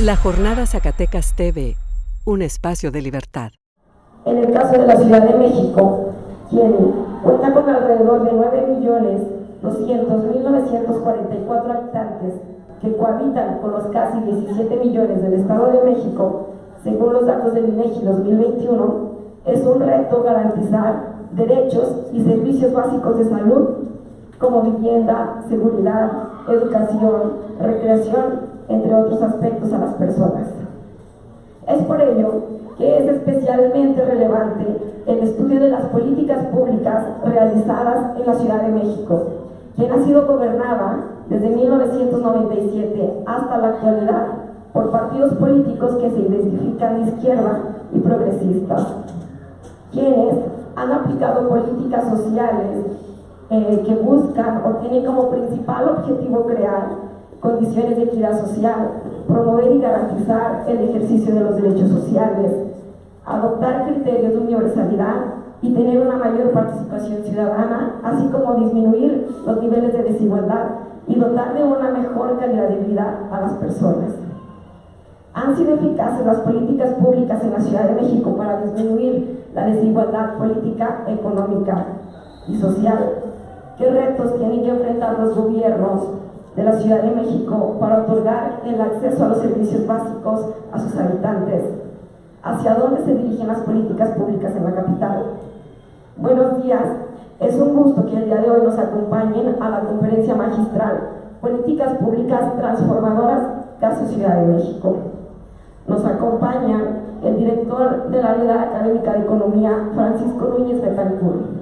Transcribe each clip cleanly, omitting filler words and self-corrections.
La Jornada Zacatecas TV, un espacio de libertad. En el caso de la Ciudad de México, quien cuenta con alrededor de 9.200.944 habitantes que cohabitan con los casi 17 millones del Estado de México, según los datos del INEGI 2021, es un reto garantizar derechos y servicios básicos de salud como vivienda, seguridad, educación, recreación, entre otros aspectos a las personas. Es por ello que es especialmente relevante el estudio de las políticas públicas realizadas en la Ciudad de México, quien ha sido gobernada desde 1997 hasta la actualidad por partidos políticos que se identifican de izquierda y progresistas, quienes han aplicado políticas sociales que buscan o tienen como principal objetivo crear condiciones de equidad social, promover y garantizar el ejercicio de los derechos sociales, adoptar criterios de universalidad y tener una mayor participación ciudadana, así como disminuir los niveles de desigualdad y dotar de una mejor calidad de vida a las personas. Han sido eficaces las políticas públicas en la Ciudad de México para disminuir la desigualdad política, económica y social. ¿Qué retos tienen que enfrentar los gobiernos de la Ciudad de México para otorgar el acceso a los servicios básicos a sus habitantes? ¿Hacia dónde se dirigen las políticas públicas en la capital? Buenos días, es un gusto que el día de hoy nos acompañen a la conferencia magistral Políticas Públicas Transformadoras caso Ciudad de México. Nos acompaña el director de la Unidad Académica de Economía, Francisco Núñez Betancourt.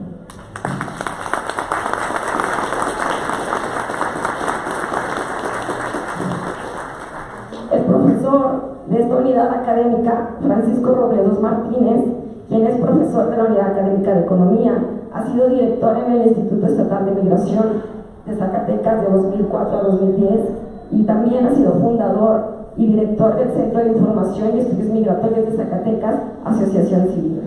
De esta unidad académica, Francisco Robledos Martínez, quien es profesor de la Unidad Académica de Economía, ha sido director en el Instituto Estatal de Migración de Zacatecas de 2004 a 2010 y también ha sido fundador y director del Centro de Información y Estudios Migratorios de Zacatecas, Asociación Civil.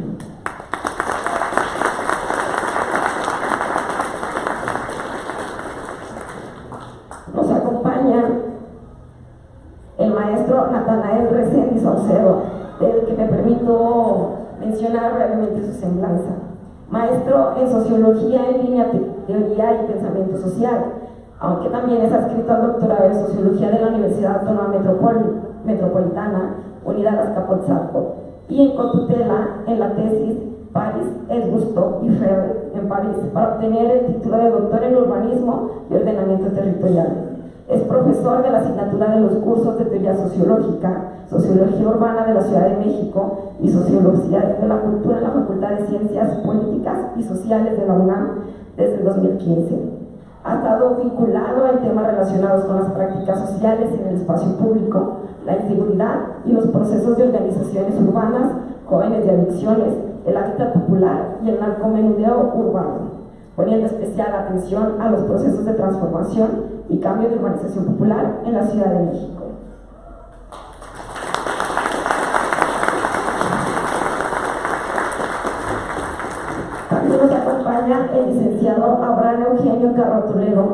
Nos acompaña el maestro Natanael Reséndiz Saucedo, del que me permito mencionar brevemente su semblanza. Maestro en Sociología en línea, Teoría y Pensamiento Social, aunque también es adscrito al doctorado en Sociología de la Universidad Autónoma Metropolitana, Unidad Azcapotzalco, y en cotutela en la tesis París, Esgusto y Ferrer en París, para obtener el título de doctor en Urbanismo y Ordenamiento Territorial. Es profesor de la asignatura de los cursos de Teoría Sociológica, Sociología Urbana de la Ciudad de México y Sociología de la Cultura en la Facultad de Ciencias Políticas y Sociales de la UNAM desde el 2015. Ha estado vinculado en temas relacionados con las prácticas sociales en el espacio público, la inseguridad y los procesos de organizaciones urbanas, jóvenes de adicciones, el hábitat popular y el narcomenudeo urbano, poniendo especial atención a los procesos de transformación y cambio de urbanización popular en la Ciudad de México. También nos acompaña el licenciado Abraham Eugenio Carro Toledo,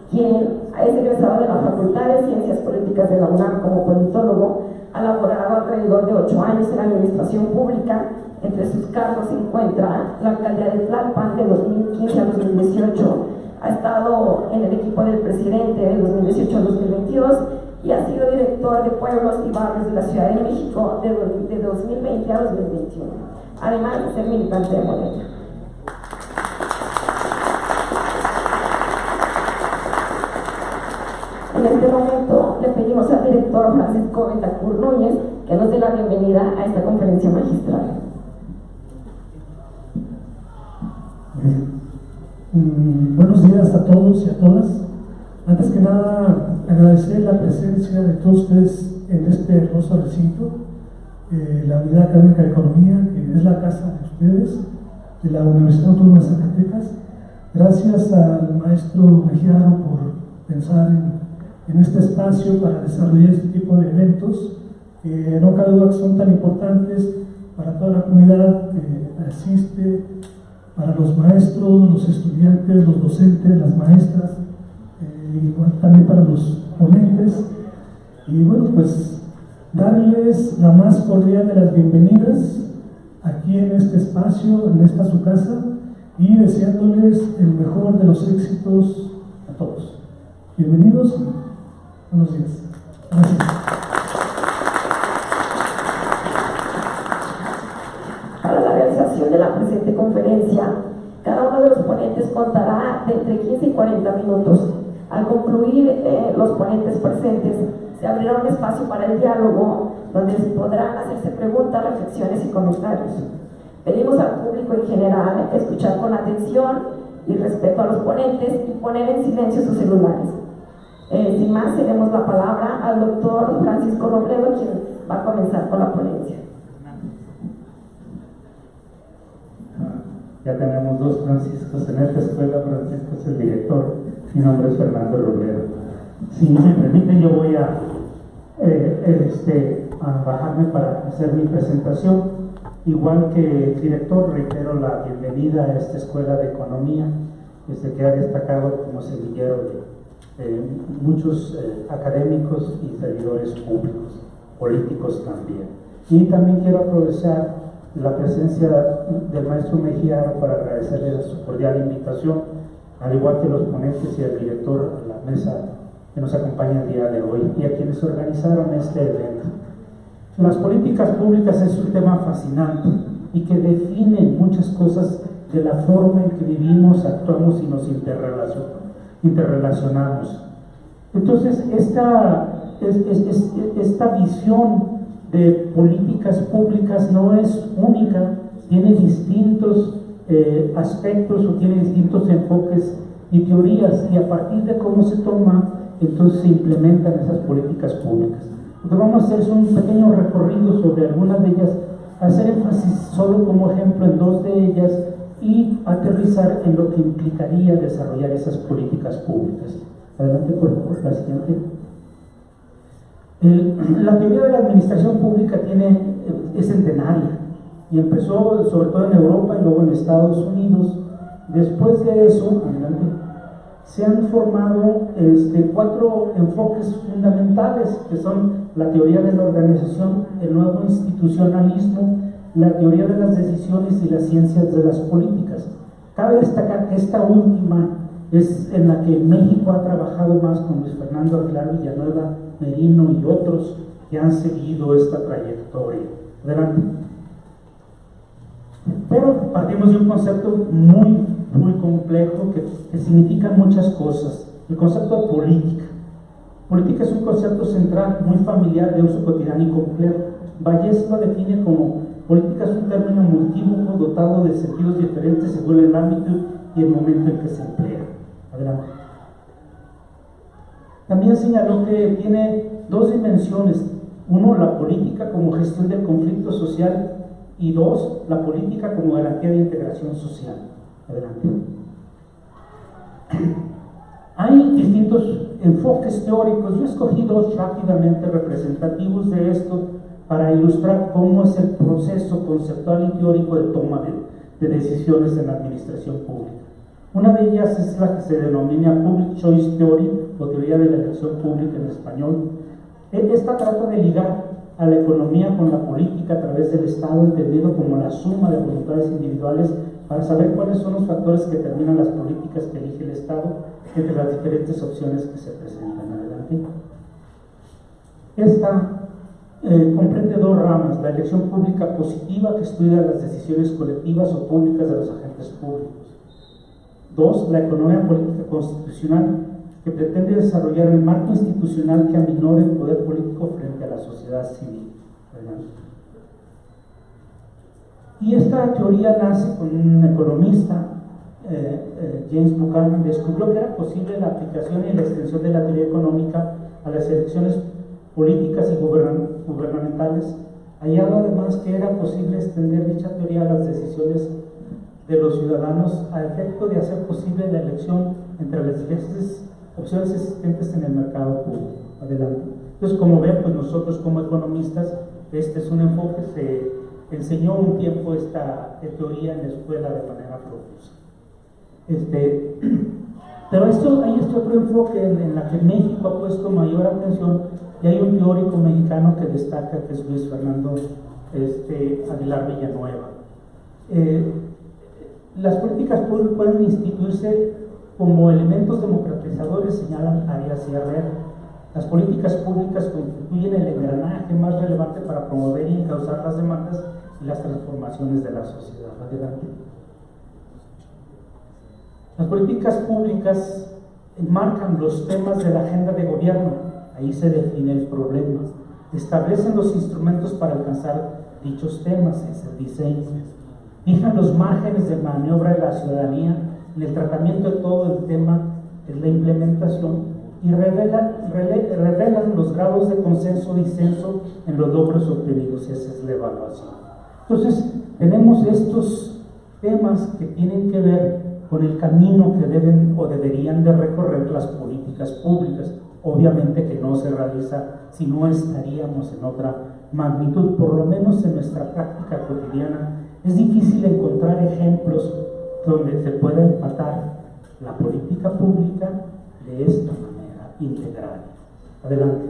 quien es egresado de la Facultad de Ciencias Políticas de la UNAM como politólogo. Ha laborado alrededor de 8 años en la administración pública. Entre sus cargos se encuentra la alcaldía de Tlalpan de 2015 a 2018. Ha estado en el equipo del presidente de 2018 a 2022 y ha sido director de pueblos y barrios de la Ciudad de México de 2020 a 2021, además de ser militante de Morena. En este momento le pedimos al director Francisco Betancourt Núñez que nos dé la bienvenida a esta conferencia magistral. Buenos días a todos y a todas. Antes que nada, agradecer la presencia de todos ustedes en este hermoso recinto, la Unidad Académica de Economía, que es la casa de ustedes, de la Universidad Autónoma de Zacatecas. Gracias al maestro Mejía por pensar en este espacio para desarrollar este tipo de eventos, que no cabe duda que son tan importantes para toda la comunidad que asiste, para los maestros, los estudiantes, los docentes, las maestras, y bueno, también para los ponentes. Y bueno, pues darles la más cordial de las bienvenidas aquí en este espacio, en esta su casa, y deseándoles el mejor de los éxitos a todos. Bienvenidos, buenos días. Gracias. Para la realización de la presente conferencia, cada uno de los ponentes contará de entre 15 y 40 minutos. Al concluir los ponentes presentes, se abrirá un espacio para el diálogo, donde podrán hacerse preguntas, reflexiones y comentarios. Pedimos al público en general escuchar con atención y respeto a los ponentes y poner en silencio sus celulares. Sin más, cedemos la palabra al doctor Francisco Robledo, quien va a comenzar con la ponencia. Ya tenemos dos Franciscos en esta escuela. Francisco es el director. Mi nombre es Fernando Robledo. Si me permiten, yo voy a bajarme para hacer mi presentación. Igual que el director, reitero la bienvenida a esta escuela de economía, que ha destacado como semillero de muchos académicos y servidores públicos, políticos también. Y también quiero aprovechar la presencia del maestro Mejía para agradecerle su cordial invitación, al igual que los ponentes y al director, a la mesa que nos acompaña el día de hoy y a quienes organizaron este evento. Las políticas públicas es un tema fascinante y que define muchas cosas de la forma en que vivimos, actuamos y nos interrelacionamos. Entonces, esta visión de políticas públicas no es única, tiene distintos aspectos o tiene distintos enfoques y teorías, y a partir de cómo se toma, entonces se implementan esas políticas públicas. Lo que vamos a hacer es un pequeño recorrido sobre algunas de ellas, hacer énfasis solo como ejemplo en dos de ellas y aterrizar en lo que implicaría desarrollar esas políticas públicas. Adelante, por favor, la siguiente. La teoría de la administración pública es centenaria y empezó sobre todo en Europa y luego en Estados Unidos. Después de eso, adelante, se han formado 4 enfoques fundamentales, que son la teoría de la organización, el nuevo institucionalismo, la teoría de las decisiones y las ciencias de las políticas. Cabe destacar que esta última es en la que México ha trabajado más con Luis Fernando Aguilar Villanueva, Merino y otros que han seguido esta trayectoria. Adelante. Pero partimos de un concepto muy complejo que significa muchas cosas. El concepto de política. Política es un concepto central, muy familiar, de uso cotidiano y complejo. Vallés lo define como política es un término multívoco dotado de sentidos diferentes según el ámbito y el momento en que se emplea. Adelante. También señaló que tiene 2 dimensiones. 1, la política como gestión del conflicto social, y 2, la política como garantía de integración social. Adelante. Hay distintos enfoques teóricos. Yo escogí 2 rápidamente representativos de esto para ilustrar cómo es el proceso conceptual y teórico de toma de decisiones en la administración pública. Una de ellas es la que se denomina Public Choice Theory, o teoría de la elección pública en español. Esta trata de ligar a la economía con la política a través del Estado, entendido como la suma de voluntades individuales, para saber cuáles son los factores que determinan las políticas que elige el Estado entre las diferentes opciones que se presentan. Adelante. Esta comprende 2 ramas: la elección pública positiva, que estudia las decisiones colectivas o públicas de los agentes públicos; 2, la economía política constitucional, que pretende desarrollar el marco institucional que aminore el poder político frente a la sociedad civil. Adelante. Y esta teoría nace con un economista, James Buchanan, descubrió que era posible la aplicación y la extensión de la teoría económica a las elecciones políticas y gubernamentales, hallado además que era posible extender dicha teoría a las decisiones de los ciudadanos a efecto de hacer posible la elección entre las diversas opciones existentes en el mercado público. Adelante. Entonces, como ven, pues nosotros como economistas, este es un enfoque, se enseñó un tiempo esta teoría en la escuela de manera profusa. Pero hay este otro enfoque en la que México ha puesto mayor atención, y hay un teórico mexicano que destaca, que es Luis Fernando Aguilar Villanueva. Las políticas públicas pueden instituirse como elementos democratizadores, señalan Arias y Herrera. Las políticas públicas constituyen el engranaje más relevante para promover y encauzar las demandas y las transformaciones de la sociedad. Adelante. Las políticas públicas enmarcan los temas de la agenda de gobierno, ahí se define el problema, establecen los instrumentos para alcanzar dichos temas, es el diseño, fijan los márgenes de maniobra de la ciudadanía en el tratamiento de todo el tema, es la implementación, y revelan los grados de consenso o disenso en los logros obtenidos, esa es la evaluación. Entonces, tenemos estos temas que tienen que ver con el camino que deben o deberían de recorrer las políticas públicas. Obviamente que no se realiza si no estaríamos en otra magnitud, por lo menos en nuestra práctica cotidiana. Es difícil encontrar ejemplos donde se pueda empatar la política pública de esta manera integral. Adelante.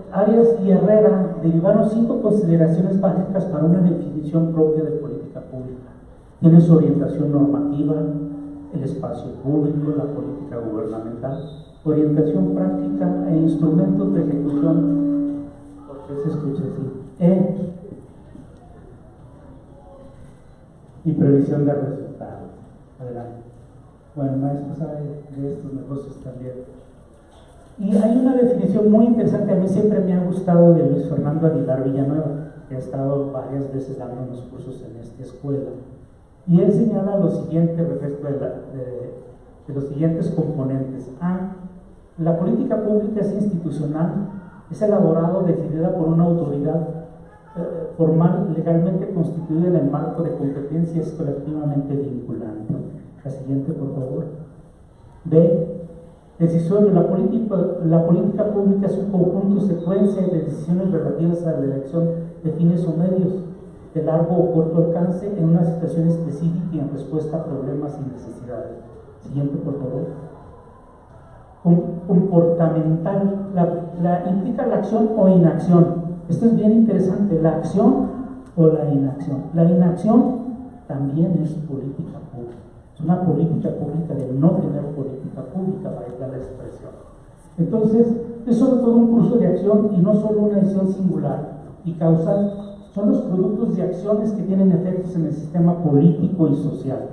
Arias y Herrera derivaron 5 consideraciones básicas para una definición propia de política pública. Tiene su orientación normativa, el espacio público, la política gubernamental, orientación práctica e instrumentos de ejecución. ¿Por qué se escucha así? Y previsión de resultados. Adelante. Bueno, el maestro sabe de estos negocios también. Y hay una definición muy interesante, a mí siempre me ha gustado, de Luis Fernando Aguilar Villanueva, que ha estado varias veces dando unos cursos en esta escuela. Y él señala lo siguiente respecto de los siguientes componentes. La política pública es institucional, es elaborada o decidida por una autoridad formal legalmente constituida en el marco de competencia, es colectivamente vinculante. La siguiente, por favor. B. Decisorio. La política pública es un conjunto, secuencia de decisiones relativas a la elección de fines o medios de largo o corto alcance en una situación específica y en respuesta a problemas y necesidades. Siguiente, por favor. Comportamental. Implica la acción o inacción. Esto es bien interesante, la acción o la inacción. La inacción también es política pública. Es una política pública de no tener política pública, valga la expresión. Entonces, es sobre todo un curso de acción y no solo una decisión singular y causal. Son los productos de acciones que tienen efectos en el sistema político y social.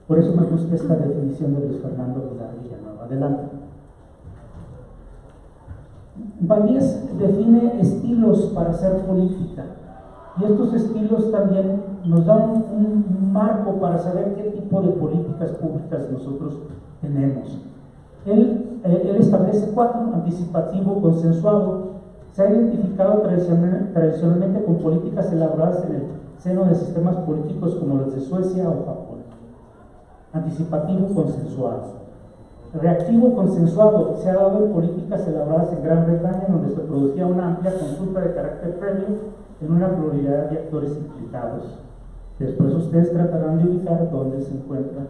Por eso me gusta esta definición de Luis Fernando Aguilar Villanueva. Adelante. Vallés define estilos para hacer política. Y estos estilos también nos dan un marco para saber qué tipo de políticas públicas nosotros tenemos. Él establece 4: anticipativo, consensuado. Se ha identificado tradicionalmente con políticas elaboradas en el seno de sistemas políticos como los de Suecia o Japón. Anticipativo, consensuado. Reactivo, consensuado. Se ha dado en políticas elaboradas en Gran Bretaña, donde se producía una amplia consulta de carácter previo en una pluralidad de actores implicados. Después ustedes tratarán de ubicar dónde se encuentra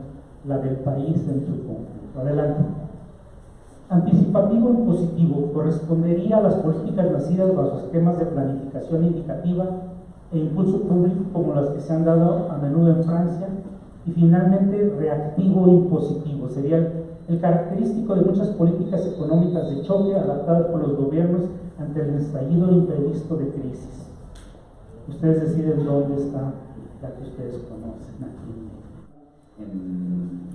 la del país en su conjunto. Adelante. Anticipativo y positivo. Correspondería a las políticas nacidas bajo esquemas de planificación indicativa e impulso público como las que se han dado a menudo en Francia. Y finalmente, reactivo e impositivo. Sería el característico de muchas políticas económicas de choque adaptadas por los gobiernos ante el estallido imprevisto de crisis. Ustedes deciden dónde está la que ustedes conocen aquí.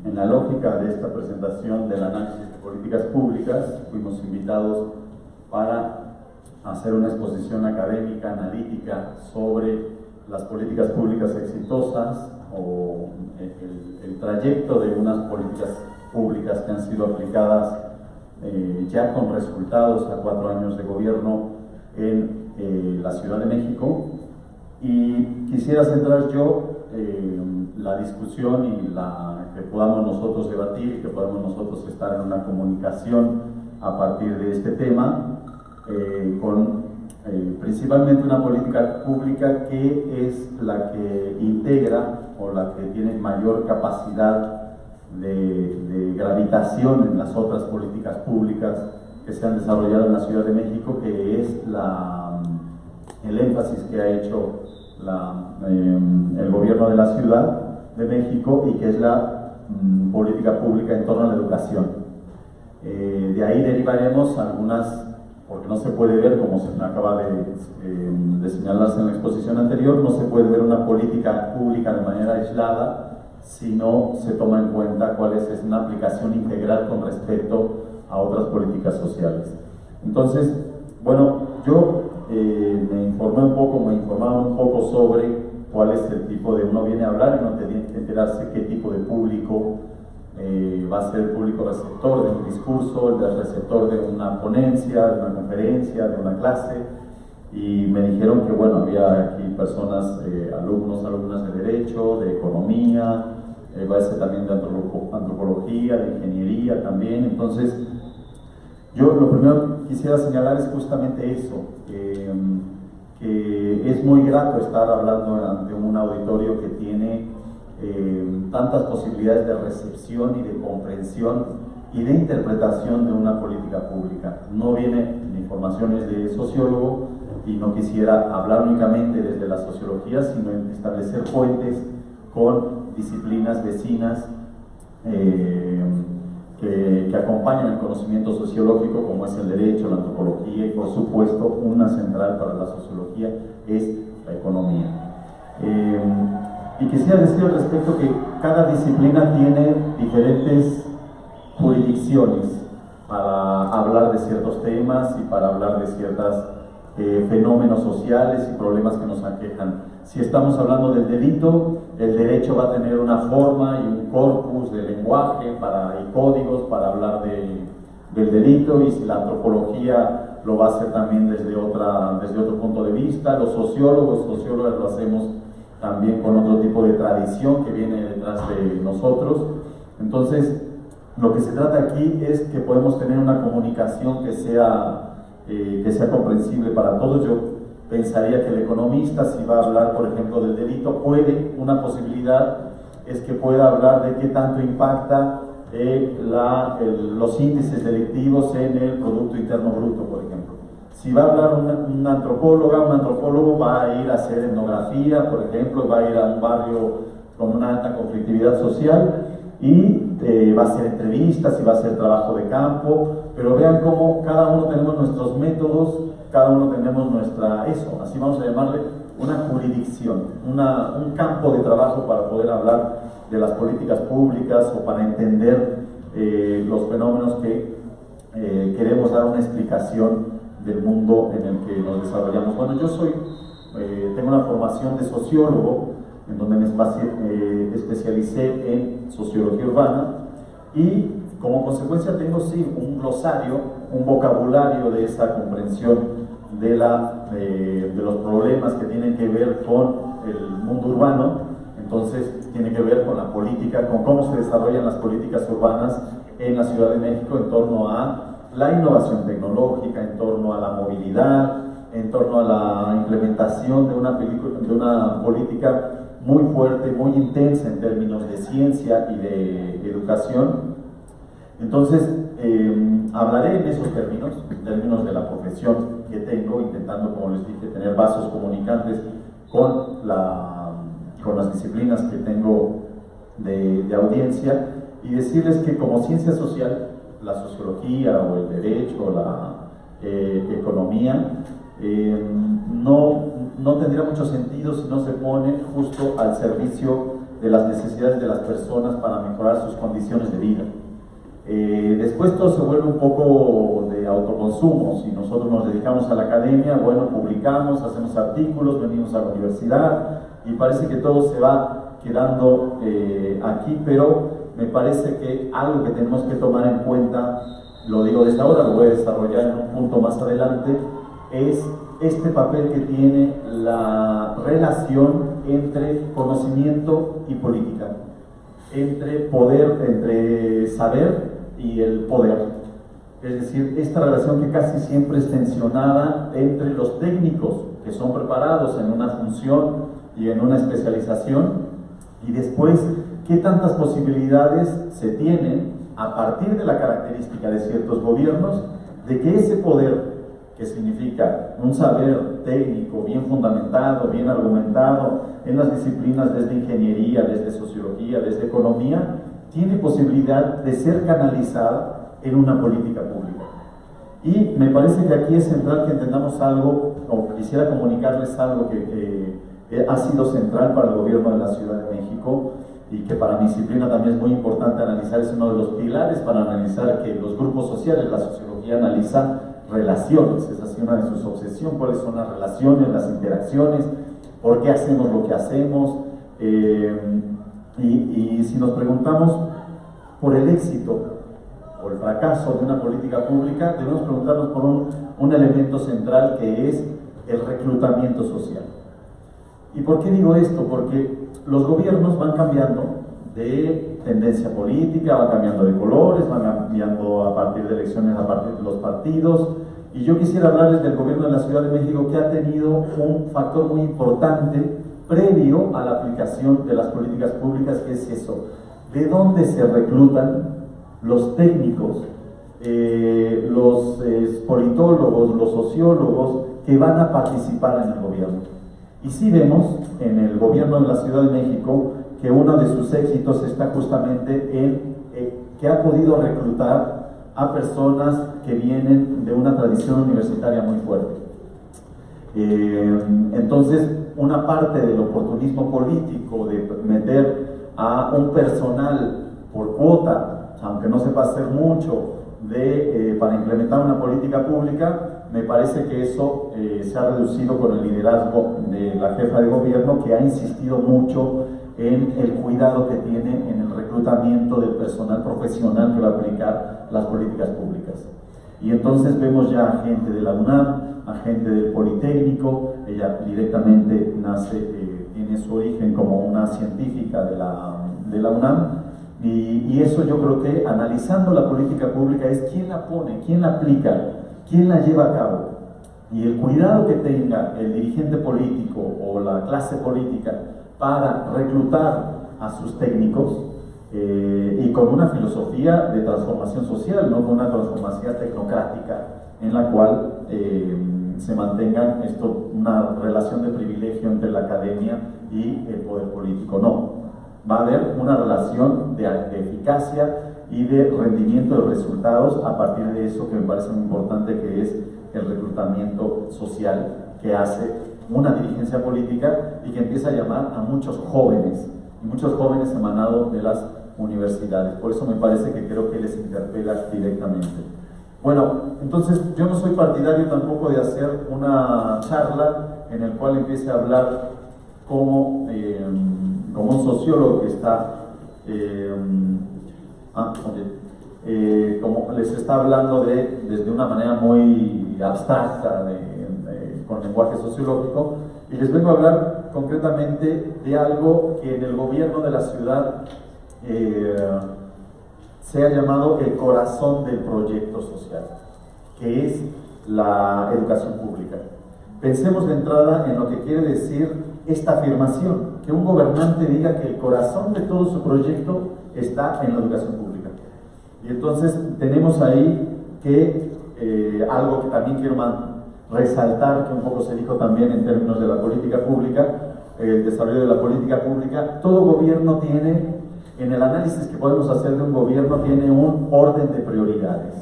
En la lógica de esta presentación del análisis de políticas públicas, fuimos invitados para hacer una exposición académica, analítica, sobre las políticas públicas exitosas o el trayecto de unas políticas públicas que han sido aplicadas ya con resultados a 4 años de gobierno en la Ciudad de México. Y quisiera centrar yo la discusión y que podamos nosotros debatir y que podamos nosotros estar en una comunicación a partir de este tema con principalmente una política pública que es la que integra o la que tiene mayor capacidad de gravitación en las otras políticas públicas que se han desarrollado en la Ciudad de México, que es el énfasis que ha hecho el gobierno de la Ciudad de México, y que es la política pública en torno a la educación. De ahí derivaremos algunas, porque no se puede ver, como se me acaba de señalarse en la exposición anterior, no se puede ver una política pública de manera aislada si no se toma en cuenta cuál es una aplicación integral con respecto a otras políticas sociales. Entonces, bueno, yo me informaba un poco sobre cuál es el tipo de, uno viene a hablar y uno tiene que enterarse qué tipo de público va a ser el público receptor de un discurso, el receptor de una ponencia, de una conferencia, de una clase, y me dijeron que bueno, había aquí personas, alumnas de Derecho, de Economía, va a ser también de Antropología, de Ingeniería también. Entonces, yo lo primero que quisiera señalar es justamente eso, que es muy grato estar hablando ante un auditorio que tiene tantas posibilidades de recepción y de comprensión y de interpretación de una política pública. No viene mi formación es de sociólogo y no quisiera hablar únicamente desde la sociología, sino establecer puentes con disciplinas vecinas que acompañan el conocimiento sociológico, como es el derecho, la antropología, y por supuesto una central para la sociología es la economía. Y quisiera decir al respecto que cada disciplina tiene diferentes jurisdicciones para hablar de ciertos temas y para hablar de ciertos fenómenos sociales y problemas que nos aquejan. Si estamos hablando del delito, el derecho va a tener una forma y un corpus de lenguaje y códigos para hablar del delito, y si la antropología lo va a hacer también desde otro punto de vista, los sociólogas lo hacemos también con otro tipo de tradición que viene detrás de nosotros. Entonces, lo que se trata aquí es que podemos tener una comunicación que sea comprensible para todos. Yo pensaría que el economista, si va a hablar, por ejemplo, del delito, una posibilidad es que pueda hablar de qué tanto impacta los índices delictivos en el Producto Interno Bruto, por ejemplo. Si va a hablar un antropólogo va a ir a hacer etnografía, por ejemplo, va a ir a un barrio con una alta conflictividad social y va a hacer entrevistas y va a hacer trabajo de campo, pero vean cómo cada uno tenemos nuestros métodos, cada uno tenemos así vamos a llamarle, una jurisdicción, un campo de trabajo para poder hablar de las políticas públicas o para entender los fenómenos que queremos dar una explicación del mundo en el que nos desarrollamos. Bueno, yo tengo una formación de sociólogo, en donde me especialicé en sociología urbana, y como consecuencia tengo un glosario, un vocabulario de esa comprensión de los problemas que tienen que ver con el mundo urbano. Entonces tiene que ver con la política, con cómo se desarrollan las políticas urbanas en la Ciudad de México en torno a la innovación tecnológica, en torno a la movilidad, en torno a la implementación de una política muy fuerte, muy intensa en términos de ciencia y de educación. Entonces, hablaré en esos términos de la profesión que tengo, intentando, como les dije, tener vasos comunicantes con las disciplinas que tengo de audiencia, y decirles que como ciencia social, la sociología o el derecho o la economía no tendría mucho sentido si no se pone justo al servicio de las necesidades de las personas para mejorar sus condiciones de vida. Después todo se vuelve un poco de autoconsumo. Si nosotros nos dedicamos a la academia, bueno, publicamos, hacemos artículos, venimos a la universidad y parece que todo se va quedando aquí, pero me parece que algo que tenemos que tomar en cuenta, lo digo desde ahora, lo voy a desarrollar en un punto más adelante, es este papel que tiene la relación entre conocimiento y política, entre saber y el poder. Es decir, esta relación que casi siempre es tensionada entre los técnicos que son preparados en una función y en una especialización, Y después, ¿qué tantas posibilidades se tienen a partir de la característica de ciertos gobiernos de que ese poder, que significa un saber técnico bien fundamentado, bien argumentado en las disciplinas desde ingeniería, desde sociología, desde economía, tiene posibilidad de ser canalizada en una política pública? Y me parece que aquí es central que entendamos algo, o quisiera comunicarles algo que ha sido central para el gobierno de la Ciudad de México y que para mi disciplina también es muy importante analizar, es uno de los pilares para analizar que los grupos sociales, la sociología analiza relaciones, es así una de sus obsesiones, cuáles son las relaciones, las interacciones, por qué hacemos lo que hacemos, y si nos preguntamos por el éxito o el fracaso de una política pública, debemos preguntarnos por un elemento central que es el reclutamiento social. ¿Y por qué digo esto? Porque los gobiernos van cambiando de tendencia política, van cambiando de colores, van cambiando a partir de elecciones, a partir de los partidos, y yo quisiera hablarles del gobierno de la Ciudad de México, que ha tenido un factor muy importante previo a la aplicación de las políticas públicas, que es eso: de dónde se reclutan los técnicos, los politólogos, los sociólogos que van a participar en el gobierno. Y sí vemos en el gobierno de la Ciudad de México que uno de sus éxitos está justamente en que ha podido reclutar a personas que vienen de una tradición universitaria muy fuerte. Entonces, una parte del oportunismo político de meter a un personal por cuota, aunque no sepa hacer mucho, para implementar una política pública, me parece que eso se ha reducido con el liderazgo de la jefa de gobierno, que ha insistido mucho en el cuidado que tiene en el reclutamiento del personal profesional que va a aplicar las políticas públicas. Y entonces vemos ya a gente de la UNAM, a gente del Politécnico. Ella directamente tiene su origen como una científica de la UNAM, y eso yo creo que, analizando la política pública, es quién la pone, quién la aplica, quién la lleva a cabo. Y el cuidado que tenga el dirigente político o la clase política para reclutar a sus técnicos, y con una filosofía de transformación social, no con una transformación tecnocrática en la cual se mantenga una relación de privilegio entre la academia y el poder político. No, va a haber una relación de eficacia y de rendimiento de resultados a partir de eso, que me parece muy importante, que es el reclutamiento social que hace una dirigencia política y que empieza a llamar a muchos jóvenes, y muchos jóvenes emanados de las universidades. Por eso me parece que creo que les interpela directamente. Bueno, entonces yo no soy partidario tampoco de hacer una charla en el cual empiece a hablar como un sociólogo que está como les está hablando desde una manera muy abstracta, con lenguaje sociológico, y les vengo a hablar concretamente de algo que en el gobierno de la ciudad se ha llamado el corazón del proyecto social, que es la educación pública. Pensemos de entrada en lo que quiere decir esta afirmación, que un gobernante diga que el corazón de todo su proyecto está en la educación pública. Y entonces tenemos ahí que algo que también quiero resaltar, que un poco se dijo también en términos de la política pública, el desarrollo de la política pública. Todo gobierno tiene, en el análisis que podemos hacer de un gobierno, tiene un orden de prioridades.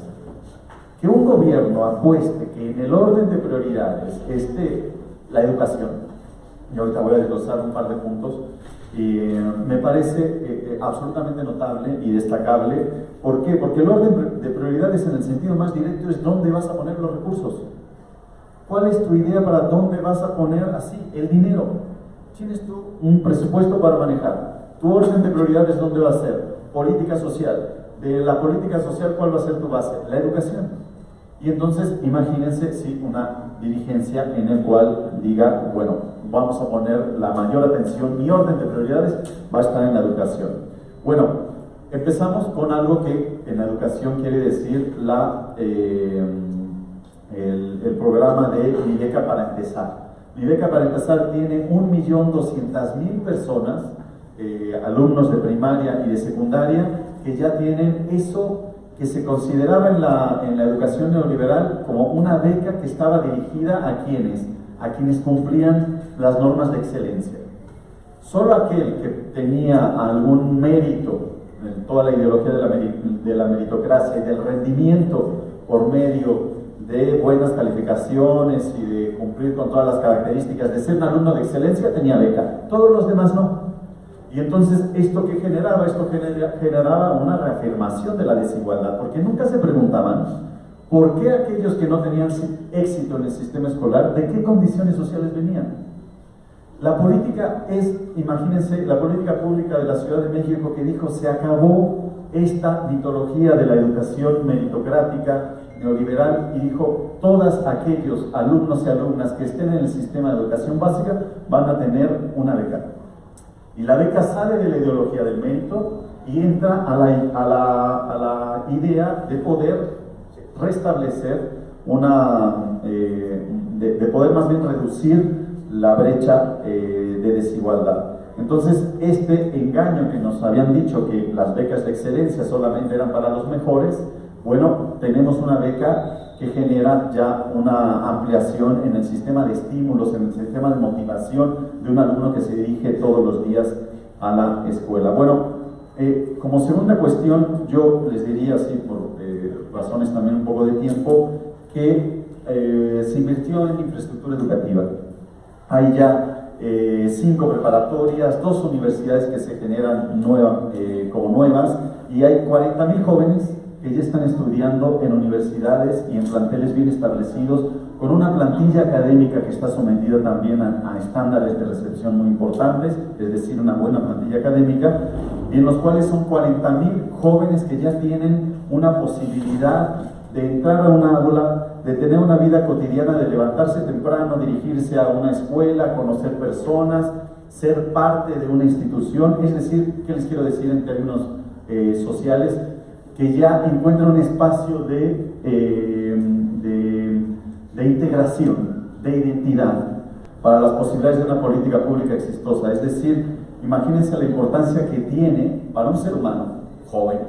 Que un gobierno apueste que en el orden de prioridades esté la educación, y ahorita voy a desglosar un par de puntos, me parece absolutamente notable y destacable. ¿Por qué? Porque el orden de prioridades, en el sentido más directo, es dónde vas a poner los recursos. ¿Cuál es tu idea para dónde vas a poner así el dinero? Tienes tú un presupuesto para manejar. Tu orden de prioridades, ¿dónde va a ser? Política social. De la política social, ¿cuál va a ser tu base? La educación. Y entonces, imagínense si una dirigencia en el cual diga, bueno, vamos a poner la mayor atención, mi orden de prioridades va a estar en la educación. Bueno, empezamos con algo que en la educación quiere decir el programa de Mi Beca para Empezar. Mi Beca para Empezar tiene 1.200.000 personas alumnos de primaria y de secundaria que ya tienen eso que se consideraba en la educación neoliberal como una beca que estaba dirigida a quienes cumplían las normas de excelencia. Solo aquel que tenía algún mérito en toda la ideología de la meritocracia y del rendimiento por medio de buenas calificaciones y de cumplir con todas las características de ser un alumno de excelencia tenía beca, todos los demás no. Y entonces, ¿esto qué generaba? Esto generaba una reafirmación de la desigualdad, porque nunca se preguntaban por qué aquellos que no tenían éxito en el sistema escolar, de qué condiciones sociales venían. La política imagínense, la política pública de la Ciudad de México que dijo, se acabó esta mitología de la educación meritocrática neoliberal y dijo, todos aquellos alumnos y alumnas que estén en el sistema de educación básica van a tener una beca. Y la beca sale de la ideología del mérito y entra a la idea de poder restablecer de poder más bien reducir la brecha de desigualdad. Entonces, este engaño que nos habían dicho que las becas de excelencia solamente eran para los mejores, bueno, tenemos una beca que genera ya una ampliación en el sistema de estímulos, en el sistema de motivación de un alumno que se dirige todos los días a la escuela. Bueno, como segunda cuestión, yo les diría, así por razones también un poco de tiempo, que se invirtió en infraestructura educativa. Hay ya 5 preparatorias, 2 universidades que se generan como nuevas, y hay 40,000 jóvenes que ya están estudiando en universidades y en planteles bien establecidos, con una plantilla académica que está sometida también a estándares de recepción muy importantes, es decir, una buena plantilla académica, y en los cuales son 40,000 jóvenes que ya tienen una posibilidad de entrar a un aula, de tener una vida cotidiana, de levantarse temprano, dirigirse a una escuela, conocer personas, ser parte de una institución. Es decir, ¿qué les quiero decir en términos sociales? Que ya encuentran un espacio de integración, de identidad, para las posibilidades de una política pública exitosa. Es decir, imagínense la importancia que tiene para un ser humano joven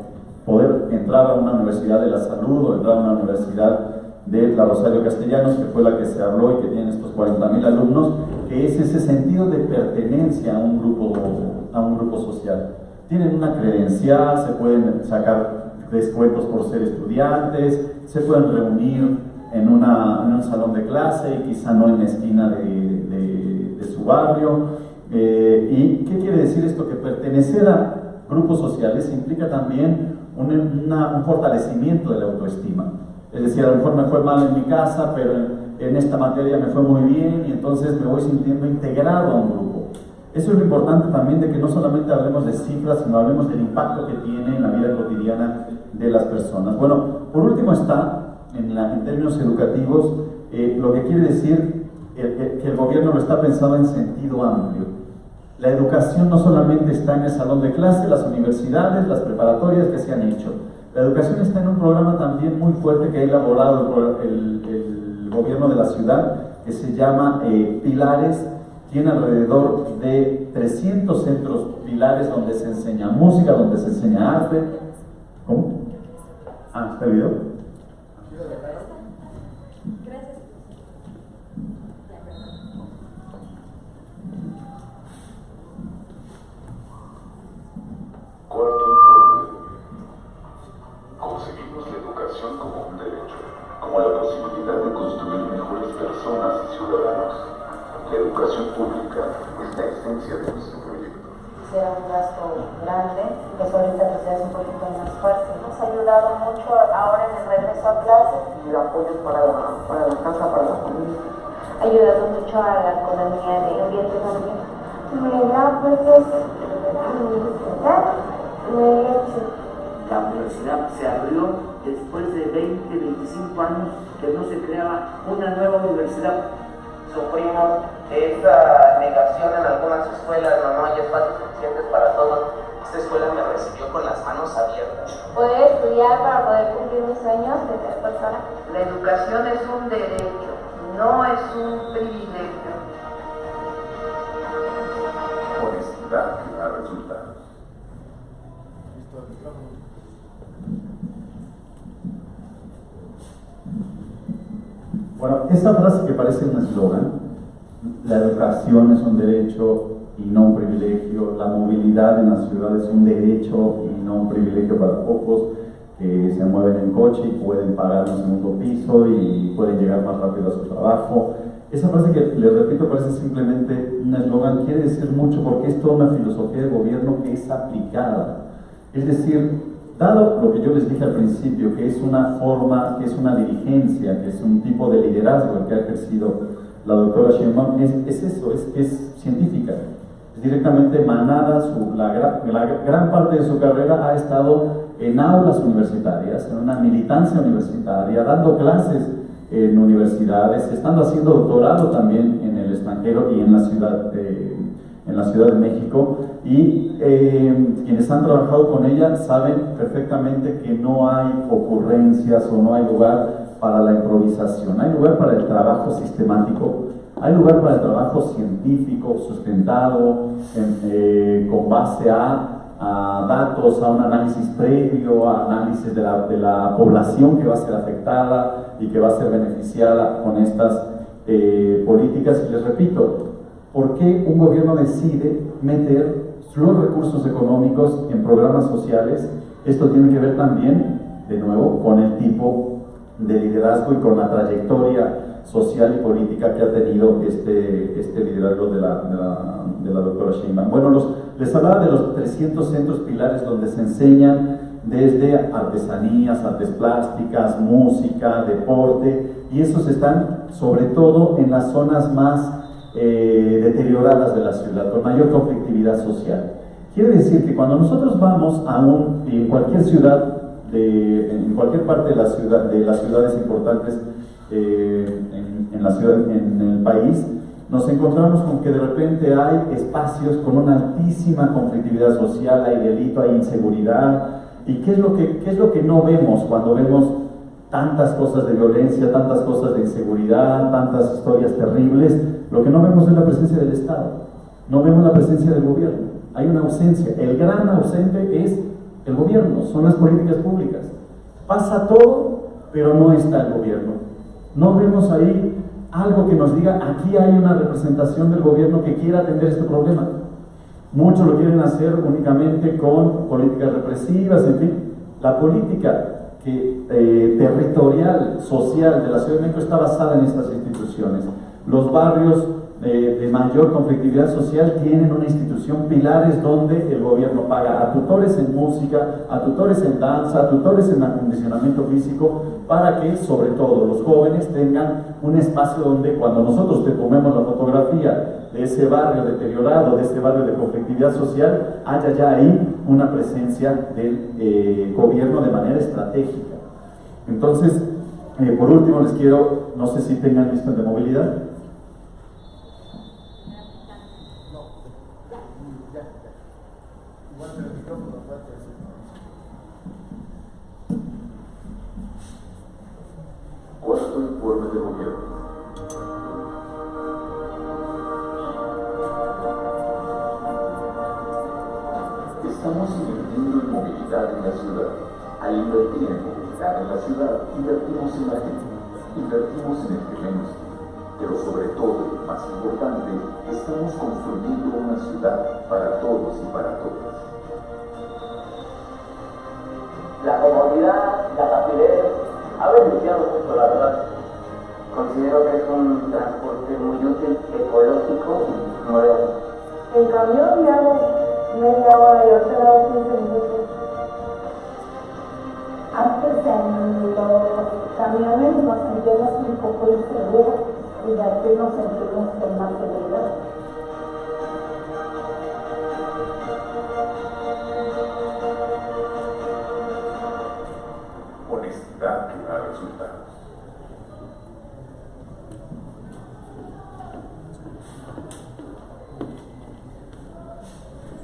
poder entrar a una universidad de la salud o entrar a una universidad de la Rosario Castellanos, que fue la que se habló y que tiene estos 40,000 alumnos, que es ese sentido de pertenencia a un grupo social. Tienen una credencial, se pueden sacar descuentos por ser estudiantes, se pueden reunir en un salón de clase y quizá no en la esquina de su barrio. ¿Y qué quiere decir esto? Que pertenecer a grupos sociales implica también un fortalecimiento de la autoestima. Es decir, a lo mejor me fue mal en mi casa, pero en esta materia me fue muy bien y entonces me voy sintiendo integrado a un grupo. Eso es lo importante también, de que no solamente hablemos de cifras, sino hablemos del impacto que tiene en la vida cotidiana de las personas. Bueno, por último está, en términos educativos, lo que quiere decir que el gobierno lo está pensando en sentido amplio. La educación no solamente está en el salón de clase, las universidades, las preparatorias que se han hecho. La educación está en un programa también muy fuerte que ha elaborado el gobierno de la ciudad, que se llama Pilares. Tiene alrededor de 300 centros pilares donde se enseña música, donde se enseña arte. ¿Cómo? Ah, ¿está el video? Cuarto informe. Concebimos la educación como un derecho, como la posibilidad de construir mejores personas y ciudadanos. La educación pública es la esencia de nuestro proyecto. Será un gasto grande, que ahorita pues ya es un poquito más fácil. Nos ha ayudado mucho ahora en el regreso a clases y el apoyo para la casa, para la familia. Ha ayudado mucho a la economía de ambiente también. La universidad se abrió después de 20, 25 años que no se creaba una nueva universidad. Sufrimos esta negación en algunas escuelas, no hay espacios suficientes para todos. Esta escuela me recibió con las manos abiertas. Poder estudiar para poder cumplir mis sueños de ser persona. La educación es un derecho, no es un privilegio. Honestidad que da resultados. Bueno, esa frase que parece un eslogan, la educación es un derecho y no un privilegio, la movilidad en la ciudad es un derecho y no un privilegio para pocos que se mueven en coche y pueden pagar un segundo piso y pueden llegar más rápido a su trabajo. Esa frase que les repito parece simplemente un eslogan, quiere decir mucho porque es toda una filosofía de gobierno que es aplicada. Es decir, dado lo que yo les dije al principio, que es una forma, que es una dirigencia, que es un tipo de liderazgo el que ha ejercido la doctora Sheinbaum, es eso, es científica. Es directamente emanada, la gran parte de su carrera ha estado en aulas universitarias, en una militancia universitaria, dando clases en universidades, estando haciendo doctorado también en el extranjero y en la Ciudad de México, y quienes han trabajado con ella saben perfectamente que no hay ocurrencias o no hay lugar para la improvisación, hay lugar para el trabajo sistemático, hay lugar para el trabajo científico sustentado con base a datos, a un análisis previo, a análisis de la población que va a ser afectada y que va a ser beneficiada con estas políticas. Y les repito, ¿por qué un gobierno decide meter los recursos económicos en programas sociales? Esto tiene que ver también, de nuevo, con el tipo de liderazgo y con la trayectoria social y política que ha tenido este liderazgo de la doctora Sheinbaum. Bueno, les hablaba de los 300 centros pilares donde se enseñan desde artesanías, artes plásticas, música, deporte, y esos están sobre todo en las zonas más deterioradas de la ciudad, con mayor conflictividad social. Quiere decir que cuando nosotros vamos en cualquier ciudad, en cualquier parte de las ciudades importantes en el país, nos encontramos con que de repente hay espacios con una altísima conflictividad social, hay delito, hay inseguridad. ¿Y qué es lo que no vemos cuando vemos tantas cosas de violencia, tantas cosas de inseguridad, tantas historias terribles? Lo que no vemos es la presencia del Estado, no vemos la presencia del gobierno, hay una ausencia. El gran ausente es el gobierno, son las políticas públicas. Pasa todo, pero no está el gobierno. No vemos ahí algo que nos diga, aquí hay una representación del gobierno que quiera atender este problema. Muchos lo quieren hacer únicamente con políticas represivas, en fin. La política territorial, social de la Ciudad de México está basada en estas instituciones. Los barrios de mayor conflictividad social tienen una institución, pilares, donde el gobierno paga a tutores en música, a tutores en danza, a tutores en acondicionamiento físico, para que sobre todo los jóvenes tengan un espacio donde cuando nosotros te tomemos la fotografía de ese barrio deteriorado, de ese barrio de conflictividad social, haya ya ahí una presencia del gobierno de manera estratégica. Entonces, por último les quiero, no sé si tengan listas de movilidad. Cuarto informe de gobierno. Estamos invirtiendo en movilidad en la ciudad. Al invertir en movilidad en la ciudad, invertimos en la gente, invertimos en el que menos tiene. Pero sobre todo, más importante, estamos construyendo una ciudad para todos y para todas. La comodidad, la rapidez, ha beneficiado mucho, la verdad. Considero que es un transporte muy útil, ecológico y moderno. En camión me hago media hora y 8 horas 15 minutos. Antes en los camiones nos sentimos un poco inseguros y aquí nos sentimos con más seguridad. Honestidad que da resultados.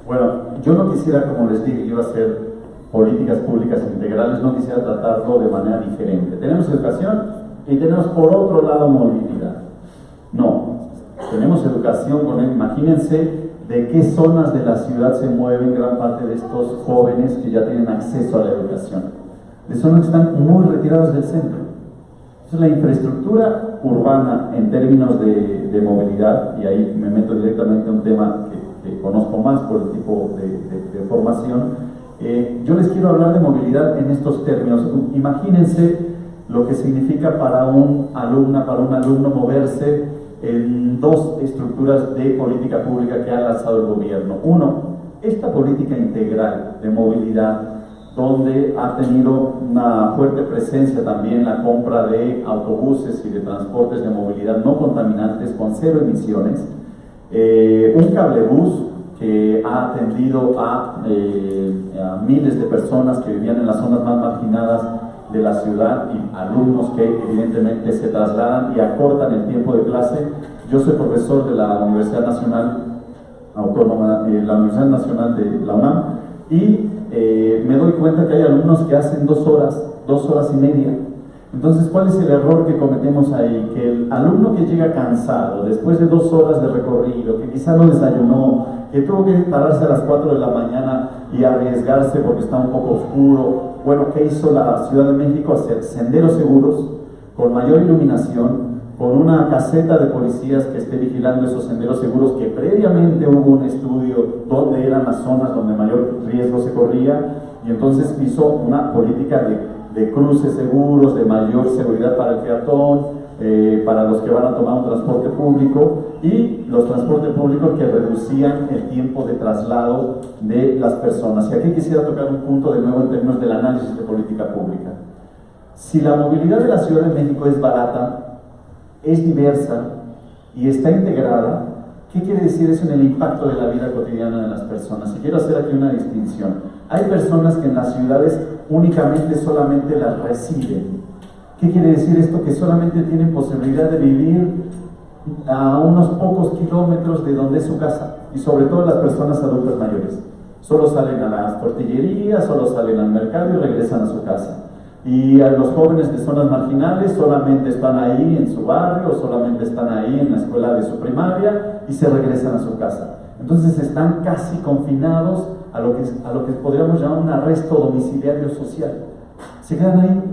Bueno, yo no quisiera, como les dije, iba a hacer políticas públicas integrales, no quisiera tratarlo de manera diferente. Tenemos educación y tenemos por otro lado movilidad. No, tenemos educación con él. Imagínense de qué zonas de la ciudad se mueven gran parte de estos jóvenes que ya tienen acceso a la educación. De zonas que están muy retiradas del centro. Entonces, la infraestructura urbana en términos de movilidad, y ahí me meto directamente a un tema que conozco más por el tipo de formación, yo les quiero hablar de movilidad en estos términos. Imagínense lo que significa para un alumno moverse en dos estructuras de política pública que ha lanzado el gobierno. Uno, esta política integral de movilidad, donde ha tenido una fuerte presencia también la compra de autobuses y de transportes de movilidad no contaminantes con 0 emisiones, un cablebús que ha atendido a miles de personas que vivían en las zonas más marginadas de la ciudad y alumnos que evidentemente se trasladan y acortan el tiempo de clase. Yo soy profesor de la Universidad Nacional Autónoma, la Universidad Nacional de la UNAM, y me doy cuenta que hay alumnos que hacen 2 horas y media. Entonces, ¿cuál es el error que cometemos ahí? Que el alumno que llega cansado, después de 2 horas de recorrido, que quizá no desayunó, que tuvo que pararse a las 4 de la mañana y arriesgarse porque está un poco oscuro. Bueno, ¿qué hizo la Ciudad de México? Hacer senderos seguros, con mayor iluminación, con una caseta de policías que esté vigilando esos senderos seguros, que previamente hubo un estudio donde eran las zonas donde mayor riesgo se corría, y entonces hizo una política de cruces seguros, de mayor seguridad para el peatón, para los que van a tomar un transporte público, y los transportes públicos que reducían el tiempo de traslado de las personas. Y aquí quisiera tocar un punto de nuevo en términos del análisis de política pública. Si la movilidad de la Ciudad de México es barata, es diversa y está integrada, ¿qué quiere decir eso en el impacto de la vida cotidiana de las personas? Y quiero hacer aquí una distinción. Hay personas que en las ciudades solamente las residen. ¿Qué quiere decir esto? Que solamente tienen posibilidad de vivir a unos pocos kilómetros de donde es su casa, y sobre todo las personas adultas mayores. Solo salen a las tortillerías, solo salen al mercado y regresan a su casa. Y a los jóvenes de zonas marginales solamente están ahí en su barrio, solamente están ahí en la escuela de su primaria y se regresan a su casa. Entonces están casi confinados a lo que podríamos llamar un arresto domiciliario social. Se quedan ahí.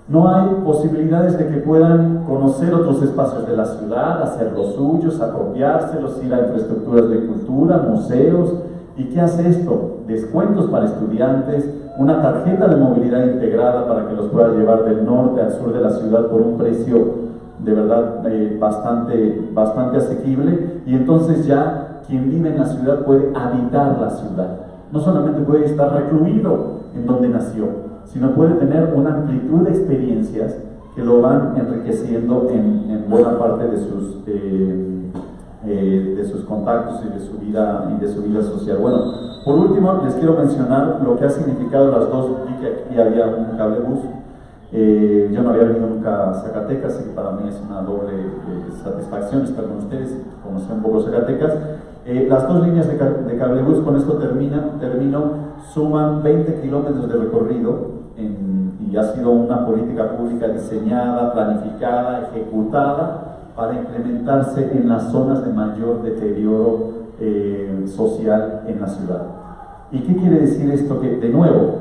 No hay posibilidades de que puedan conocer otros espacios de la ciudad, hacer los suyos, apropiárselos, ir a infraestructuras de cultura, museos. ¿Y qué hace esto? Descuentos para estudiantes, una tarjeta de movilidad integrada para que los pueda llevar del norte al sur de la ciudad por un precio de verdad bastante asequible, y entonces ya quien vive en la ciudad puede habitar la ciudad. No solamente puede estar recluido en donde nació, sino puede tener una amplitud de experiencias que lo van enriqueciendo en buena parte de sus contactos y de su vida social. Bueno, por último les quiero mencionar lo que ha significado las dos. Vi que aquí había un cablebús. Yo no había venido nunca a Zacatecas, así que para mí es una doble satisfacción estar con ustedes, conocer un poco Zacatecas. Las 2 líneas de cablebús, con esto termino, suman 20 kilómetros de recorrido y ha sido una política pública diseñada, planificada, ejecutada para implementarse en las zonas de mayor deterioro social en la ciudad. ¿Y qué quiere decir esto? Que, de nuevo,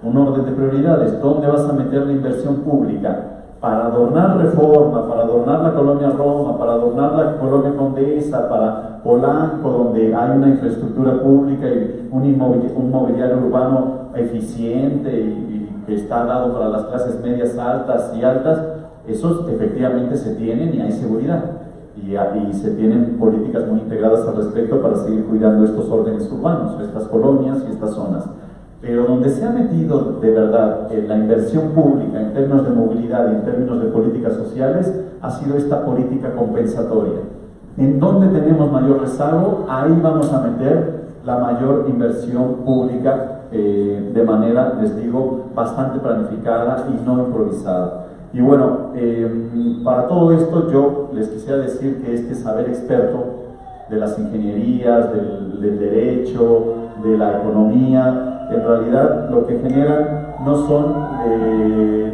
un orden de prioridades. ¿Dónde vas a meter la inversión pública? Para adornar Reforma, para adornar la colonia Roma, para adornar la colonia Condesa, para Polanco, donde hay una infraestructura pública y un mobiliario urbano eficiente y que está dado para las clases medias altas y altas. Esos efectivamente se tienen y hay seguridad. Y se tienen políticas muy integradas al respecto para seguir cuidando estos órdenes urbanos, estas colonias y estas zonas. Pero donde se ha metido de verdad la inversión pública en términos de movilidad y en términos de políticas sociales ha sido esta política compensatoria. En donde tenemos mayor rezago, ahí vamos a meter la mayor inversión pública de manera, les digo, bastante planificada y no improvisada. Y bueno, para todo esto yo les quisiera decir que este saber experto de las ingenierías, del derecho, de la economía, en realidad lo que generan no son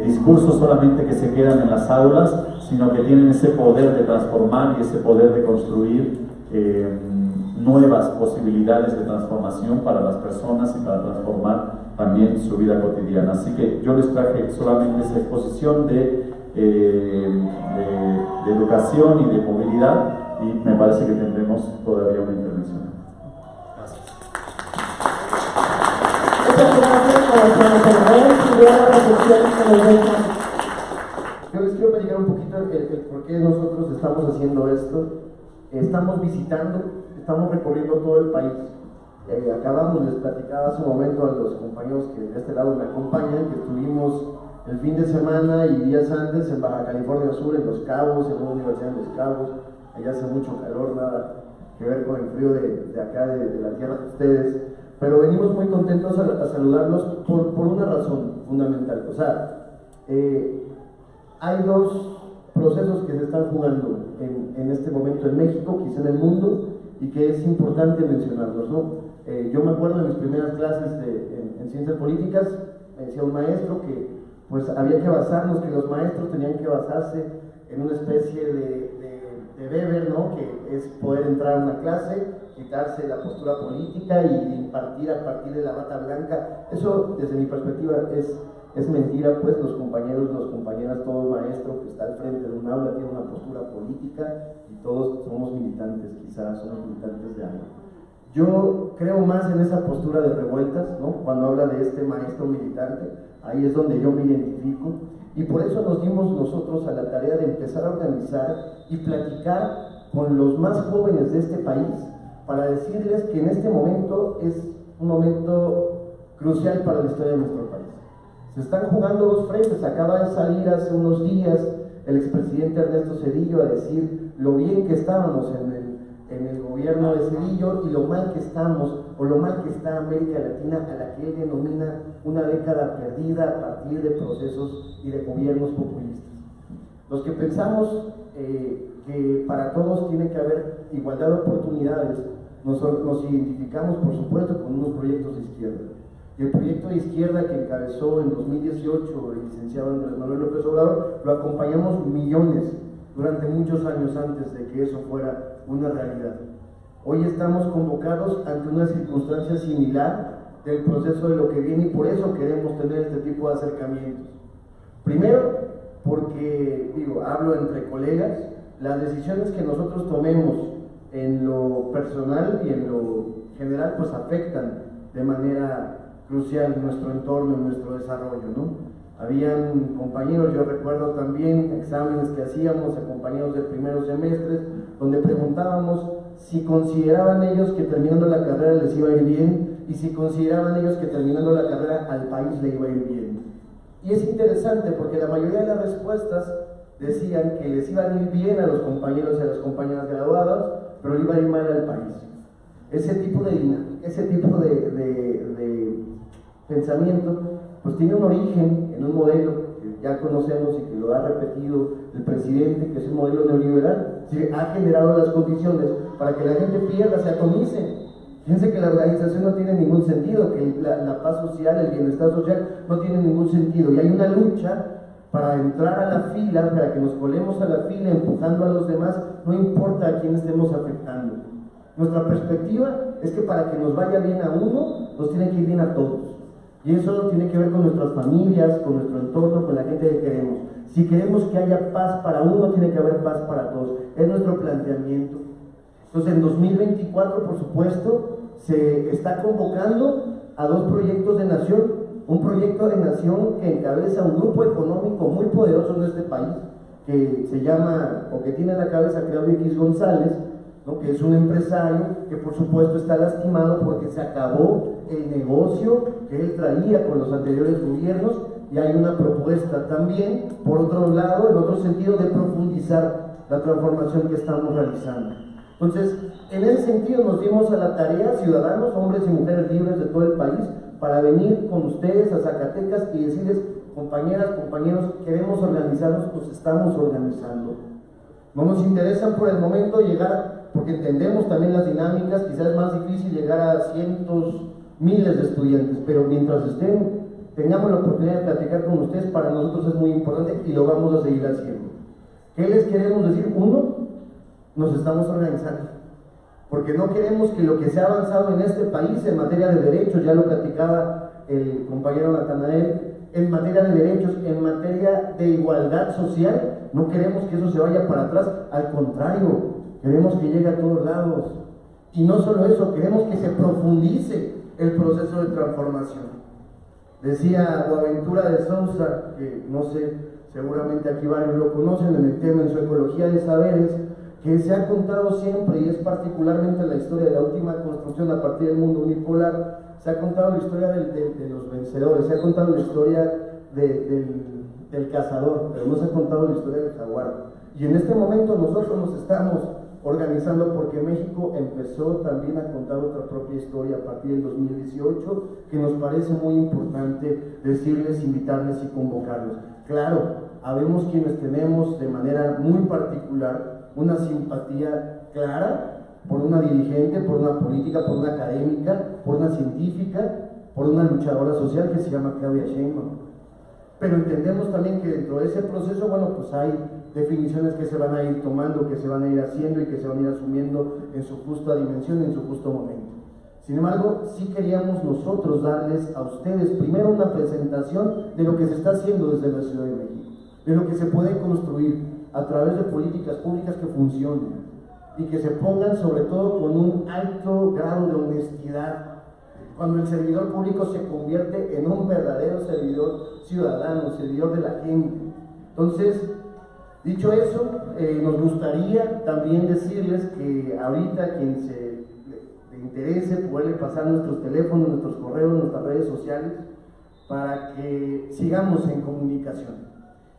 discursos solamente que se quedan en las aulas, sino que tienen ese poder de transformar y ese poder de construir nuevas posibilidades de transformación para las personas y para transformar también su vida cotidiana. Así que yo les traje solamente esa exposición de de educación y de movilidad, y me parece que tendremos todavía una intervención. Gracias. Muchas gracias por Yo les quiero platicar un poquito el por qué nosotros estamos haciendo esto. Estamos visitando, estamos recorriendo todo el país. Acabamos, les platicaba hace un momento a los compañeros que de este lado me acompañan, que estuvimos el fin de semana y días antes en Baja California Sur, en Los Cabos, en una universidad en Los Cabos. Allá hace mucho calor, nada que ver con el frío de acá, de la tierra de ustedes. Pero venimos muy contentos a saludarlos por una razón fundamental. O sea, hay dos procesos que se están jugando en este momento en México, quizá en el mundo, y que es importante mencionarlos, ¿no? Yo me acuerdo de mis primeras clases en ciencias políticas, me decía un maestro que pues había que basarnos, que los maestros tenían que basarse en una especie de Weber, ¿no? Que es poder entrar a una clase, quitarse la postura política y impartir a partir de la bata blanca. Eso, desde mi perspectiva, es mentira, pues los compañeras, todo maestro que está al frente de un aula tiene una postura política y todos somos militantes, quizás somos militantes de algo. Yo creo más en esa postura de revueltas, ¿no? Cuando habla de este maestro militante, ahí es donde yo me identifico, y por eso nos dimos nosotros a la tarea de empezar a organizar y platicar con los más jóvenes de este país para decirles que en este momento es un momento crucial para la historia de nuestro país. Se están jugando dos frentes. Acaba de salir hace unos días el expresidente Ernesto Zedillo a decir lo bien que estábamos en el gobierno de Zedillo y lo mal que estamos, o lo mal que está América Latina, a la que él denomina una década perdida a partir de procesos y de gobiernos populistas. Los que pensamos que para todos tiene que haber igualdad de oportunidades, nos identificamos por supuesto con unos proyectos de izquierda. Y el proyecto de izquierda que encabezó en 2018 el licenciado Andrés Manuel López Obrador, lo acompañamos millones durante muchos años antes de que eso fuera una realidad. Hoy estamos convocados ante una circunstancia similar del proceso de lo que viene, y por eso queremos tener este tipo de acercamientos. Primero, porque, hablo entre colegas, las decisiones que nosotros tomemos en lo personal y en lo general, pues afectan de manera crucial nuestro entorno, nuestro desarrollo, ¿no? Habían compañeros, yo recuerdo también exámenes que hacíamos a compañeros de primeros semestres, donde preguntábamos si consideraban ellos que terminando la carrera les iba a ir bien, y si consideraban ellos que terminando la carrera al país le iba a ir bien. Y es interesante porque la mayoría de las respuestas decían que les iban a ir bien a los compañeros y a las compañeras graduadas, pero le iba a ir mal al país. Ese tipo de pensamiento pues tiene un origen en un modelo que ya conocemos y que lo ha repetido el presidente, que es el modelo neoliberal. Se ha generado las condiciones para que la gente pierda, se atomice. Fíjense que la organización no tiene ningún sentido, que la paz social, el bienestar social no tiene ningún sentido, y hay una lucha para entrar a la fila, para que nos colemos a la fila empujando a los demás, no importa a quién estemos afectando. Nuestra perspectiva es que para que nos vaya bien a uno, nos tiene que ir bien a todos. Y eso tiene que ver con nuestras familias, con nuestro entorno, con la gente que queremos. Si queremos que haya paz para uno, tiene que haber paz para todos. Es nuestro planteamiento. Entonces, en 2024, por supuesto, se está convocando a dos proyectos de nación. Un proyecto de nación que encabeza un grupo económico muy poderoso en este país, que se llama, o que tiene a la cabeza Claudio X González, ¿no? Que es un empresario que por supuesto está lastimado porque se acabó el negocio que él traía con los anteriores gobiernos, y hay una propuesta también, por otro lado, en otro sentido, de profundizar la transformación que estamos realizando. Entonces, en ese sentido nos dimos a la tarea, ciudadanos, hombres y mujeres libres de todo el país, para venir con ustedes a Zacatecas y decirles, compañeras, compañeros, queremos organizarnos, nos estamos organizando. No nos interesa por el momento llegar, porque entendemos también las dinámicas, quizás es más difícil llegar a cientos, miles de estudiantes, pero mientras tengamos la oportunidad de platicar con ustedes, para nosotros es muy importante y lo vamos a seguir haciendo. ¿Qué les queremos decir? Uno, nos estamos organizando, porque no queremos que lo que se ha avanzado en este país en materia de derechos, ya lo platicaba el compañero Natanael, en materia de derechos, en materia de igualdad social, no queremos que eso se vaya para atrás, al contrario, queremos que llegue a todos lados. Y no solo eso, queremos que se profundice el proceso de transformación. Decía Boaventura de Sousa, que no sé, seguramente aquí varios lo conocen en el tema, en su Ecología de Saberes, que se ha contado siempre, y es particularmente la historia de la última construcción a partir del mundo unipolar, se ha contado la historia de los vencedores, se ha contado la historia del cazador, pero no se ha contado la historia del jaguar. Y en este momento nosotros nos estamos organizando porque México empezó también a contar otra propia historia a partir del 2018, que nos parece muy importante decirles, invitarles y convocarlos. Claro, habemos quienes tenemos de manera muy particular una simpatía clara por una dirigente, por una política, por una académica, por una científica, por una luchadora social que se llama Claudia Sheinbaum. Pero entendemos también que dentro de ese proceso, bueno, pues hay definiciones que se van a ir tomando, que se van a ir haciendo y que se van a ir asumiendo en su justa dimensión, en su justo momento. Sin embargo, sí queríamos nosotros darles a ustedes primero una presentación de lo que se está haciendo desde la Ciudad de México, de lo que se puede construir a través de políticas públicas que funcionen y que se pongan sobre todo con un alto grado de honestidad. Cuando el servidor público se convierte en un verdadero servidor ciudadano, servidor de la gente. Entonces, dicho eso, nos gustaría también decirles que ahorita quien le interese poderle pasar nuestros teléfonos, nuestros correos, nuestras redes sociales, para que sigamos en comunicación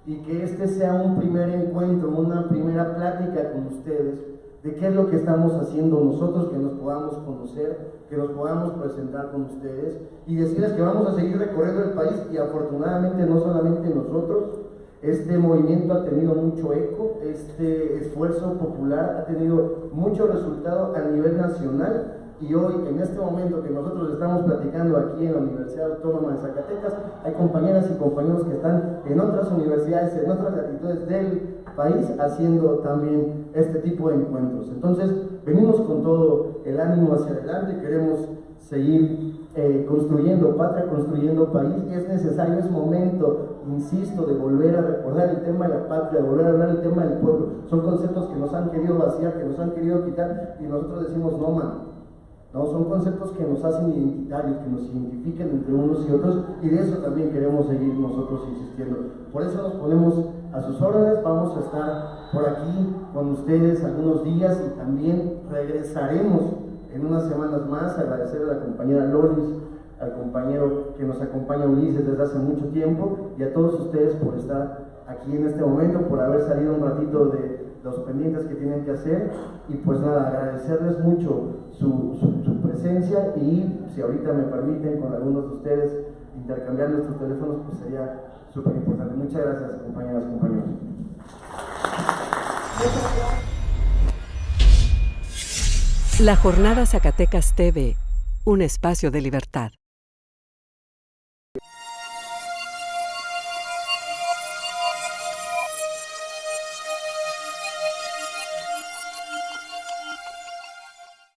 y que este sea un primer encuentro, una primera plática con ustedes de qué es lo que estamos haciendo nosotros, que nos podamos conocer, que nos podamos presentar con ustedes y decirles que vamos a seguir recorriendo el país y afortunadamente no solamente nosotros, este movimiento ha tenido mucho eco, este esfuerzo popular ha tenido mucho resultado a nivel nacional y hoy, en este momento que nosotros estamos platicando aquí en la Universidad Autónoma de Zacatecas, hay compañeras y compañeros que están en otras universidades, en otras latitudes del país, haciendo también este tipo de encuentros. Entonces, venimos con todo el ánimo hacia adelante, queremos seguir construyendo patria, construyendo país. Es necesario, es momento, insisto, de volver a recordar el tema de la patria, de volver a hablar el tema del pueblo. Son conceptos que nos han querido vaciar, que nos han querido quitar y nosotros decimos no, mano. No, son conceptos que nos hacen identitarios, que nos identifiquen entre unos y otros, y de eso también queremos seguir nosotros insistiendo. Por eso nos ponemos a sus órdenes, vamos a estar por aquí con ustedes algunos días y también regresaremos en unas semanas más. Agradecer a la compañera Loris, al compañero que nos acompaña Ulises desde hace mucho tiempo y a todos ustedes por estar aquí en este momento, por haber salido un ratito de los pendientes que tienen que hacer y pues nada, agradecerles mucho su presencia y si ahorita me permiten con algunos de ustedes intercambiar nuestros teléfonos, pues sería súper importante. Muchas gracias, compañeras y compañeros. La Jornada Zacatecas TV, un espacio de libertad.